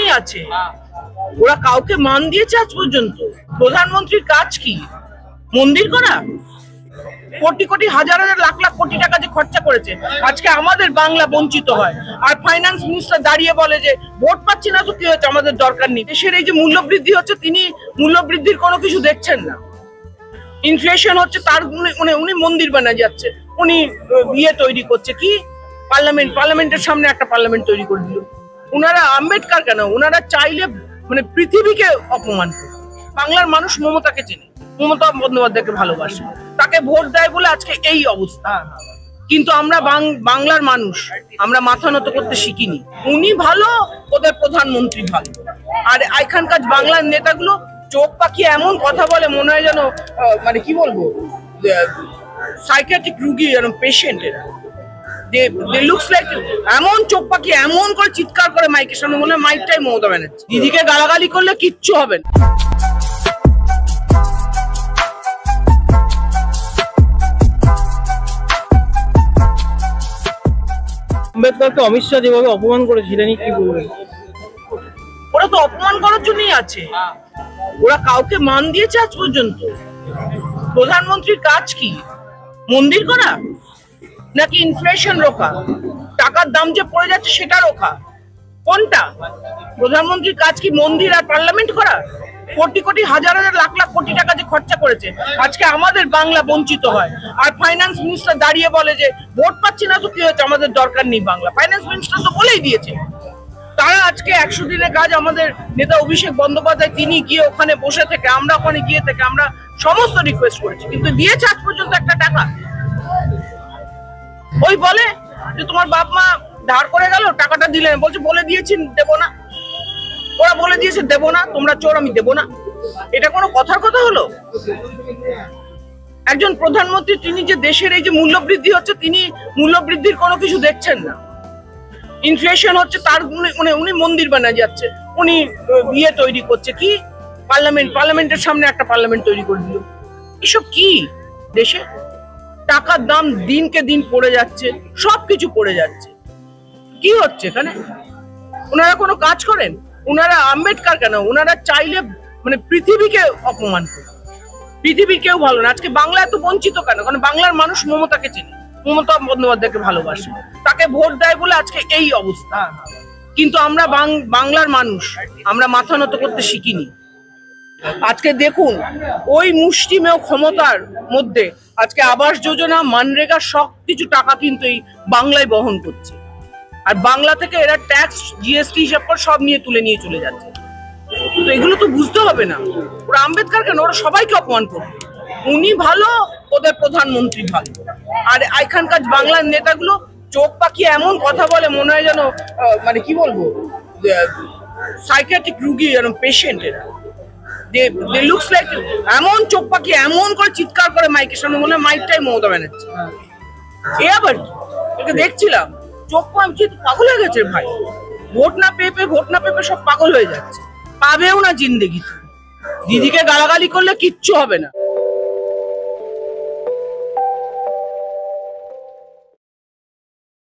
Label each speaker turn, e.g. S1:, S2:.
S1: জন্যই আছে। ওরা কাউকে মান দিয়েছে আজ পর্যন্ত? প্রধানমন্ত্রীর কাজ কি? মন্দির করা? কোটি কোটি হাজার হাজার লাখ লাখ কোটি টাকা যে খরচা করেছে, আজকে আমাদের বাংলা বঞ্চিত হয়। আর ফাইন্যান্স মিনিস্টার দাঁড়িয়ে বলে যে ভোট পাচ্ছি না তো কি হচ্ছে, আমাদের দরকার নেই। দেশের এই যে মূল্যবৃদ্ধি হচ্ছে, তিনি মূল্যবৃদ্ধির কোনো কিছু দেখছেন না। ইনফ্লেশন হচ্ছে, তার উনি মন্দির বানায় যাচ্ছে। উনি ইয়ে তৈরি করছে কি, পার্লামেন্টের সামনে একটা পার্লামেন্ট তৈরি করে দিল। উনারা আম্বেদকর কেন, উনারা চাইলে মানে পৃথিবীকে অপমান করে। বাংলার মানুষ মমতাকে চেনে, মমতা বন্দ্যোপাধ্যায়কে ভালোবাসে, তাকে ভোট দেয় বলে আজকে এই অবস্থা। কিন্তু আমরা বাংলার মানুষ, আমরা মাথা নত করতে শিখিনি। উনি ভালো, ওদের প্রধানমন্ত্রী ভালো। আর এখানকার বাংলার নেতাগুলো চোখ পাকিয়ে এমন কথা বলে, মনে হয় যেন মানে কি বলবো, সাইকিয়াট্রিক রুগী, যেন পেশেন্ট। এরা লুকস লাইক এমন চোখ পাকিয়ে এমন করে চিৎকার করে মাইকের সামনে, মনে হয় মাইকটাই মমতা ব্যানার্জি। দিদিকে গালাগালি করলে কিচ্ছু হবে না।
S2: আম্বেদকরকে অমিত শাহ যেভাবে অপমান করেছিলেন, কি বলবেন?
S1: ওরা তো অপমান করার জন্যই আছে। ওরা কাউকে মান দিয়েছে আজ পর্যন্ত? প্রধানমন্ত্রীর কাজ কি? মন্দির করা নাকি ইনফ্লেশন রোখা? টাকার দাম যে পড়ে যাচ্ছে সেটা রোখা? কোনটা? প্রধানমন্ত্রীর কাজ কি মন্দির আর পার্লামেন্ট করা? কোটি কোটি হাজার হাজার লাখ লাখ কোটি টাকা যে খরচা করেছে, আজকে আমাদের বাংলা বঞ্চিত হয়। আর ফাইন্যান্স মিনিস্টার দাঁড়িয়ে বলে যে ভোট পাচ্ছি না তো কি হচ্ছে, আমাদের দরকার নেই বাংলা। ফাইন্যান্স মিনিস্টার তো বলেই দিয়েছে। তারা আজকে 100 দিনের কাজ, আমাদের নেতা অভিষেক বন্দ্যোপাধ্যায় তিনি গিয়ে ওখানে বসে থেকে, আমরা ওখানে গিয়ে থেকে আমরা সমস্ত রিকোয়েস্ট করেছি, কিন্তু দিয়েছে আজ পর্যন্ত একটা টাকা? ওই বলে যে তোমার বাপ মা ধার করে গেল, টাকাটা দিলেন, বলছে বলে দিয়েছি দেবো না। ওরা বলে দিয়েছে দেবো না, তোমরা চোর, আমি দেবো না। এটা কোনো কথার কথা হলো? একজন প্রধানমন্ত্রী, তিনি যে দেশের এই যে মূল্যবৃদ্ধি হচ্ছে, তিনি মূল্যবৃদ্ধির কোনো কিছু দেখছেন না। ইনফ্লেশন হচ্ছে, তার উনি মন্দির বানায় যাচ্ছে। উনি ইয়ে তৈরি করছে কি, পার্লামেন্টের সামনে একটা পার্লামেন্ট তৈরি করে দিল। এসব কি দেশে? টাকার দাম দিনকে দিন পড়ে যাচ্ছে, সবকিছু পড়ে যাচ্ছে। কি হচ্ছে এখানে? ওনারা কোনো কাজ করেন? ওনারা আম্বেদকর কেন, ওনারা চাইলে মানে পৃথিবীকে অপমান করে। পৃথিবীর কেউ ভালো না। আজকে বাংলা এত বঞ্চিত কেন? কারণ বাংলার মানুষ মমতাকে চেনে, মমতা বন্দ্যোপাধ্যায়কে ভালোবাসে, তাকে ভোট দেয় বলে আজকে এই অবস্থা। কিন্তু আমরা বাংলার মানুষ, আমরা মাথা নত করতে শিখিনি। আজকে দেখুন, ওই মুষ্টিমেয় ক্ষমতার মধ্যে আজকে আবাস যোজনা, মানরেগা সবকিছু টাকা কিন্তু এই বাংলায় বহন করছে। আর বাংলা থেকে এরা ট্যাক্স, জিএসটি হিসাব করে সব তুলে নিয়ে চলে যাচ্ছে। তো এগুলো তো বুঝতে হবে না? ওরা আম্বেদকর কেন, ওরা সবাইকে অপমান করবে। উনি ভালো, ওদের প্রধানমন্ত্রী ভালো। আর এখানকার বাংলার নেতাগুলো চোখ পাকিয়ে এমন কথা বলে, মনে হয় যেন মানে কি বলবো, সাইকিয়াট্রিক রুগী, যেন পেশেন্ট। এরা লুকস লাইক এমন চোখ পাকিয়ে এমন করে চিৎকার করে মাইকের সামনে, মনে হয় মাইকটাই মমতা ব্যানার্জি। এ আবার কি? একে দেখছিলাম, চোখ পাগল হয়ে গেছে ভাই। ভোট না পেয়ে সব পাগল হয়ে যাচ্ছে। পাবেও না জিন্দেগিতে। দিদিকে গালাগালি করলে কিচ্ছু হবে না।